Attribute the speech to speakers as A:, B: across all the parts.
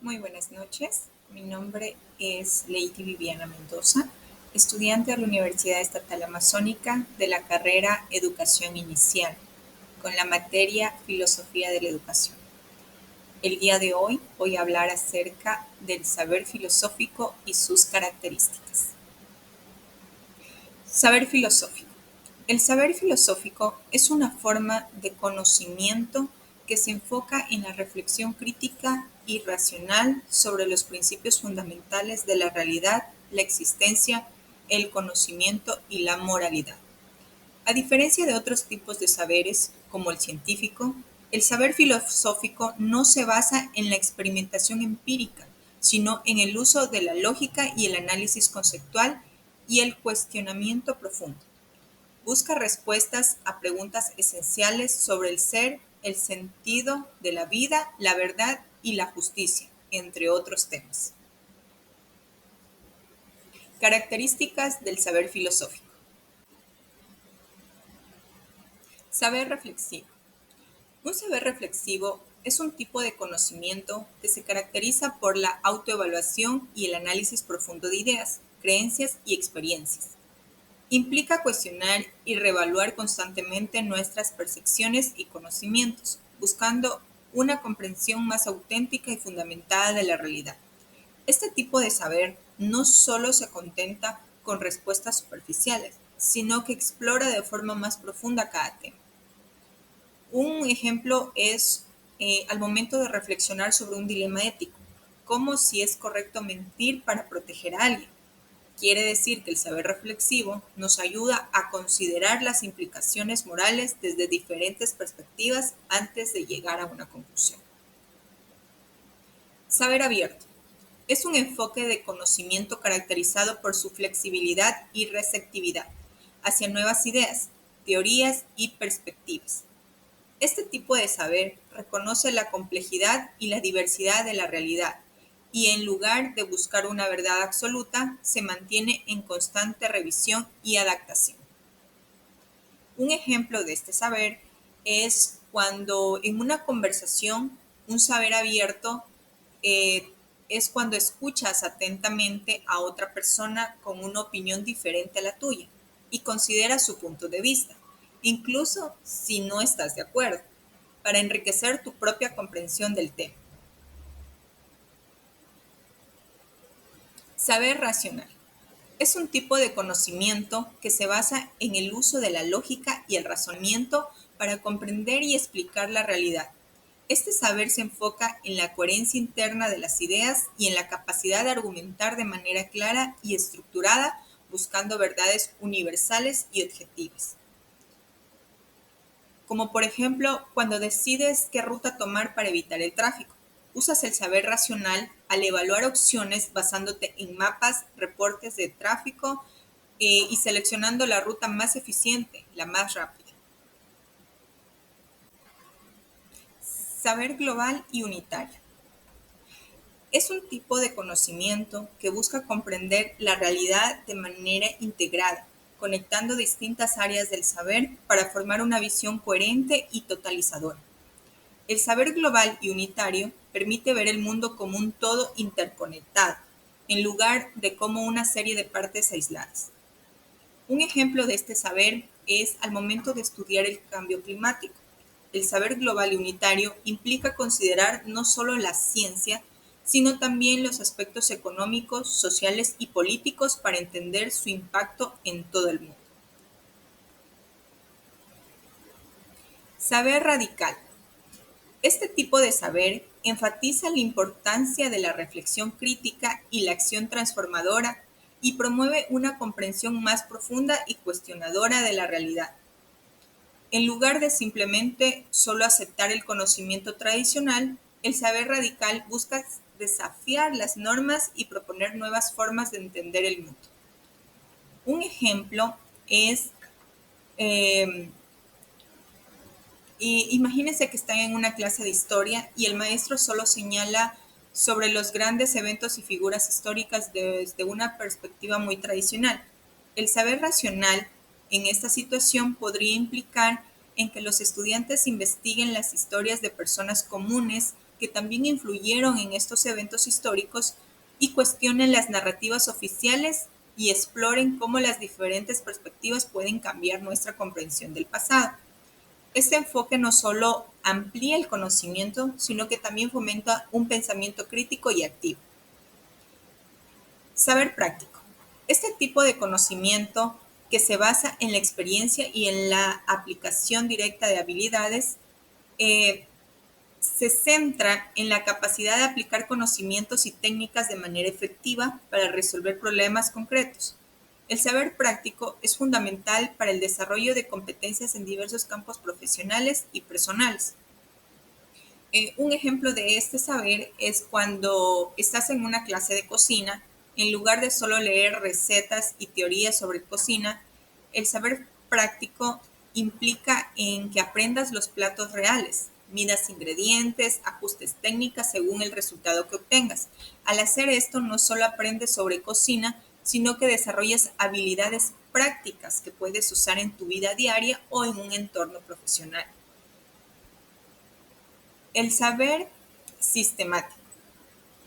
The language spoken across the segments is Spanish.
A: Muy buenas noches. Mi nombre es Lady Viviana Mendoza, estudiante de la Universidad Estatal Amazónica de la carrera Educación Inicial, con la materia Filosofía de la Educación. El día de hoy voy a hablar acerca del saber filosófico y sus características. Saber filosófico. El saber filosófico es una forma de conocimiento que se enfoca en la reflexión crítica y racional sobre los principios fundamentales de la realidad, la existencia, el conocimiento y la moralidad. A diferencia de otros tipos de saberes, como el científico, el saber filosófico no se basa en la experimentación empírica, sino en el uso de la lógica y el análisis conceptual y el cuestionamiento profundo. Busca respuestas a preguntas esenciales sobre el ser, el sentido de la vida, la verdad y la justicia, entre otros temas. Características del saber filosófico. Saber reflexivo. Un saber reflexivo es un tipo de conocimiento que se caracteriza por la autoevaluación y el análisis profundo de ideas, creencias y experiencias. Implica cuestionar y reevaluar constantemente nuestras percepciones y conocimientos, buscando una comprensión más auténtica y fundamentada de la realidad. Este tipo de saber no solo se contenta con respuestas superficiales, sino que explora de forma más profunda cada tema. Un ejemplo es al momento de reflexionar sobre un dilema ético, como si es correcto mentir para proteger a alguien. Quiere decir que el saber reflexivo nos ayuda a considerar las implicaciones morales desde diferentes perspectivas antes de llegar a una conclusión. Saber abierto. Es un enfoque de conocimiento caracterizado por su flexibilidad y receptividad hacia nuevas ideas, teorías y perspectivas. Este tipo de saber reconoce la complejidad y la diversidad de la realidad y en lugar de buscar una verdad absoluta, se mantiene en constante revisión y adaptación. Un ejemplo de este saber es cuando en una conversación, un saber abierto es cuando escuchas atentamente a otra persona con una opinión diferente a la tuya y consideras su punto de vista, incluso si no estás de acuerdo, para enriquecer tu propia comprensión del tema. Saber racional. Es un tipo de conocimiento que se basa en el uso de la lógica y el razonamiento para comprender y explicar la realidad. Este saber se enfoca en la coherencia interna de las ideas y en la capacidad de argumentar de manera clara y estructurada, buscando verdades universales y objetivas. Como por ejemplo, cuando decides qué ruta tomar para evitar el tráfico. Usas el saber racional al evaluar opciones basándote en mapas, reportes de tráfico y seleccionando la ruta más eficiente, la más rápida. Saber global y unitario. Es un tipo de conocimiento que busca comprender la realidad de manera integrada, conectando distintas áreas del saber para formar una visión coherente y totalizadora. El saber global y unitario permite ver el mundo como un todo interconectado, en lugar de como una serie de partes aisladas. Un ejemplo de este saber es al momento de estudiar el cambio climático. El saber global y unitario implica considerar no solo la ciencia, sino también los aspectos económicos, sociales y políticos para entender su impacto en todo el mundo. Saber radical. Este tipo de saber enfatiza la importancia de la reflexión crítica y la acción transformadora y promueve una comprensión más profunda y cuestionadora de la realidad. En lugar de simplemente solo aceptar el conocimiento tradicional, el saber radical busca desafiar las normas y proponer nuevas formas de entender el mundo. Un ejemplo es eh, Y imagínense que están en una clase de historia y el maestro solo señala sobre los grandes eventos y figuras históricas desde una perspectiva muy tradicional. El saber racional en esta situación podría implicar en que los estudiantes investiguen las historias de personas comunes que también influyeron en estos eventos históricos y cuestionen las narrativas oficiales y exploren cómo las diferentes perspectivas pueden cambiar nuestra comprensión del pasado. Este enfoque no solo amplía el conocimiento, sino que también fomenta un pensamiento crítico y activo. Saber práctico. Este tipo de conocimiento que se basa en la experiencia y en la aplicación directa de habilidades, se centra en la capacidad de aplicar conocimientos y técnicas de manera efectiva para resolver problemas concretos. El saber práctico es fundamental para el desarrollo de competencias en diversos campos profesionales y personales. Un ejemplo de este saber es cuando estás en una clase de cocina, en lugar de solo leer recetas y teorías sobre cocina, el saber práctico implica en que aprendas los platos reales, midas ingredientes, ajustes técnicas según el resultado que obtengas. Al hacer esto, no solo aprendes sobre cocina, sino que desarrollas habilidades prácticas que puedes usar en tu vida diaria o en un entorno profesional. El saber sistemático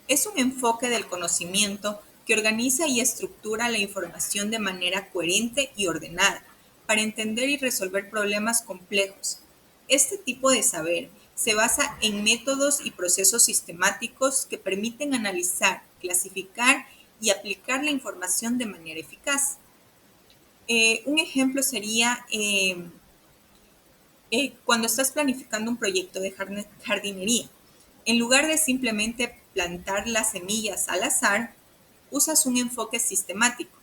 A: es un enfoque del conocimiento que organiza y estructura la información de manera coherente y ordenada para entender y resolver problemas complejos. Este tipo de saber se basa en métodos y procesos sistemáticos que permiten analizar, clasificar y aplicar la información de manera eficaz. Un ejemplo sería cuando estás planificando un proyecto de jardinería. En lugar de simplemente plantar las semillas al azar, usas un enfoque sistemático,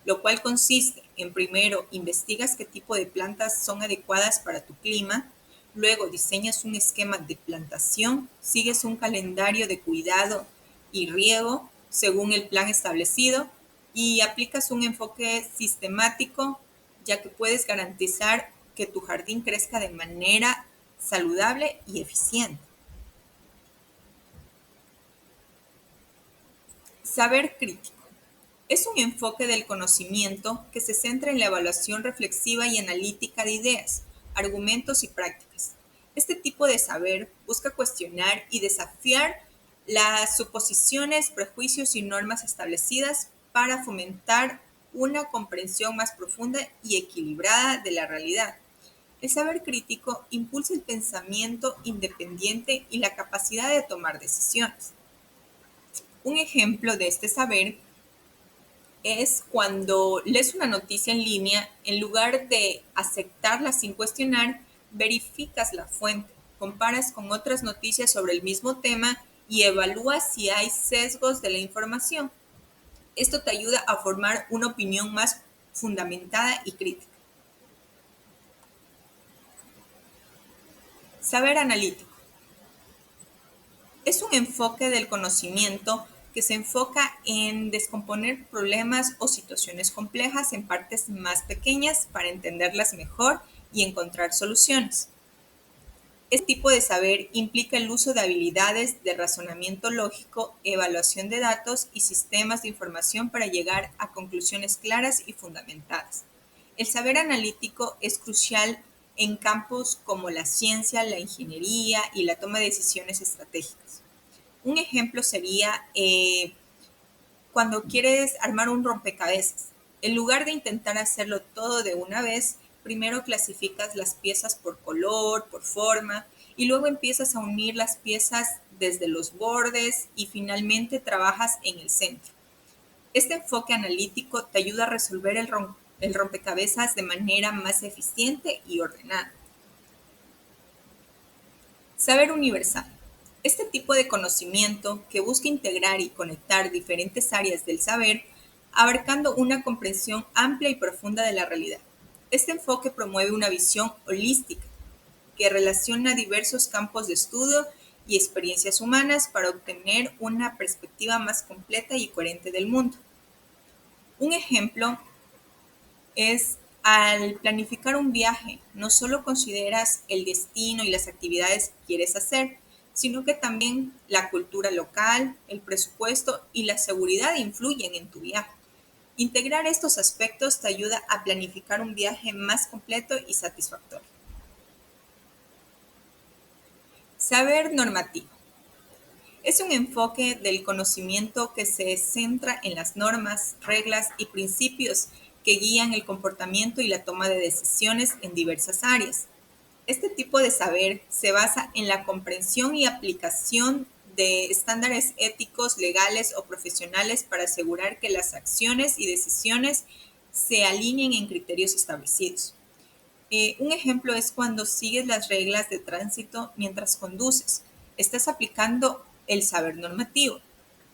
A: lo cual consiste en primero investigas qué tipo de plantas son adecuadas para tu clima, luego diseñas un esquema de plantación, sigues un calendario de cuidado y riego según el plan establecido y aplicas un enfoque sistemático, ya que puedes garantizar que tu jardín crezca de manera saludable y eficiente. Saber crítico. Es un enfoque del conocimiento que se centra en la evaluación reflexiva y analítica de ideas, argumentos y prácticas. Este tipo de saber busca cuestionar y desafiar las suposiciones, prejuicios y normas establecidas para fomentar una comprensión más profunda y equilibrada de la realidad. El saber crítico impulsa el pensamiento independiente y la capacidad de tomar decisiones. Un ejemplo de este saber es cuando lees una noticia en línea, en lugar de aceptarla sin cuestionar, verificas la fuente, comparas con otras noticias sobre el mismo tema y evalúas si hay sesgos de la información. Esto te ayuda a formar una opinión más fundamentada y crítica. Saber analítico. Es un enfoque del conocimiento que se enfoca en descomponer problemas o situaciones complejas en partes más pequeñas para entenderlas mejor y encontrar soluciones. Este tipo de saber implica el uso de habilidades de razonamiento lógico, evaluación de datos y sistemas de información para llegar a conclusiones claras y fundamentadas. El saber analítico es crucial en campos como la ciencia, la ingeniería y la toma de decisiones estratégicas. Un ejemplo sería cuando quieres armar un rompecabezas. En lugar de intentar hacerlo todo de una vez, primero clasificas las piezas por color, por forma, y luego empiezas a unir las piezas desde los bordes y finalmente trabajas en el centro. Este enfoque analítico te ayuda a resolver el rompecabezas de manera más eficiente y ordenada. Saber universal. Este tipo de conocimiento que busca integrar y conectar diferentes áreas del saber, abarcando una comprensión amplia y profunda de la realidad. Este enfoque promueve una visión holística que relaciona diversos campos de estudio y experiencias humanas para obtener una perspectiva más completa y coherente del mundo. Un ejemplo es al planificar un viaje, no solo consideras el destino y las actividades que quieres hacer, sino que también la cultura local, el presupuesto y la seguridad influyen en tu viaje. Integrar estos aspectos te ayuda a planificar un viaje más completo y satisfactorio. Saber normativo. Es un enfoque del conocimiento que se centra en las normas, reglas y principios que guían el comportamiento y la toma de decisiones en diversas áreas. Este tipo de saber se basa en la comprensión y aplicación de estándares éticos, legales o profesionales para asegurar que las acciones y decisiones se alineen en criterios establecidos. Un ejemplo es cuando sigues las reglas de tránsito mientras conduces. Estás aplicando el saber normativo.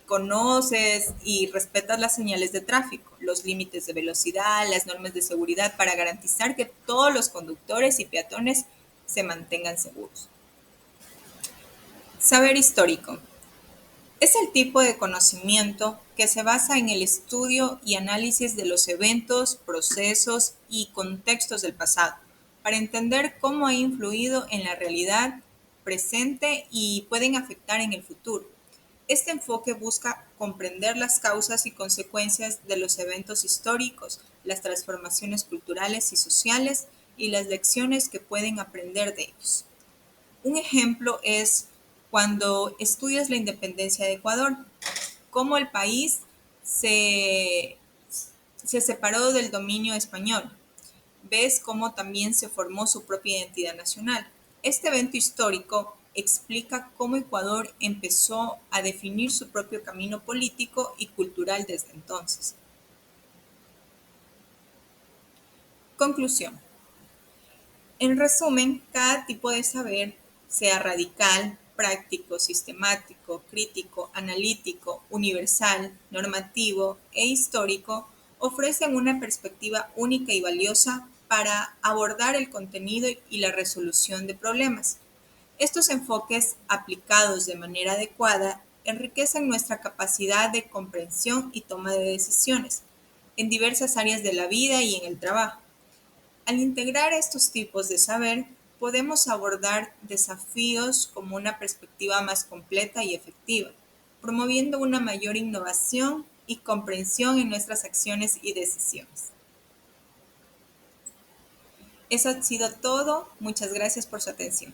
A: Conoces y respetas las señales de tráfico, los límites de velocidad, las normas de seguridad para garantizar que todos los conductores y peatones se mantengan seguros. Saber histórico. Es el tipo de conocimiento que se basa en el estudio y análisis de los eventos, procesos y contextos del pasado, para entender cómo ha influido en la realidad presente y pueden afectar en el futuro. Este enfoque busca comprender las causas y consecuencias de los eventos históricos, las transformaciones culturales y sociales y las lecciones que pueden aprender de ellos. Un ejemplo es cuando estudias la independencia de Ecuador, cómo el país se, se separó del dominio español. Ves cómo también se formó su propia identidad nacional. Este evento histórico explica cómo Ecuador empezó a definir su propio camino político y cultural desde entonces. Conclusión. En resumen, cada tipo de saber, sea radical, práctico, sistemático, crítico, analítico, universal, normativo e histórico, ofrecen una perspectiva única y valiosa para abordar el contenido y la resolución de problemas. Estos enfoques, aplicados de manera adecuada, enriquecen nuestra capacidad de comprensión y toma de decisiones en diversas áreas de la vida y en el trabajo. Al integrar estos tipos de saber, podemos abordar desafíos como una perspectiva más completa y efectiva, promoviendo una mayor innovación y comprensión en nuestras acciones y decisiones. Eso ha sido todo. Muchas gracias por su atención.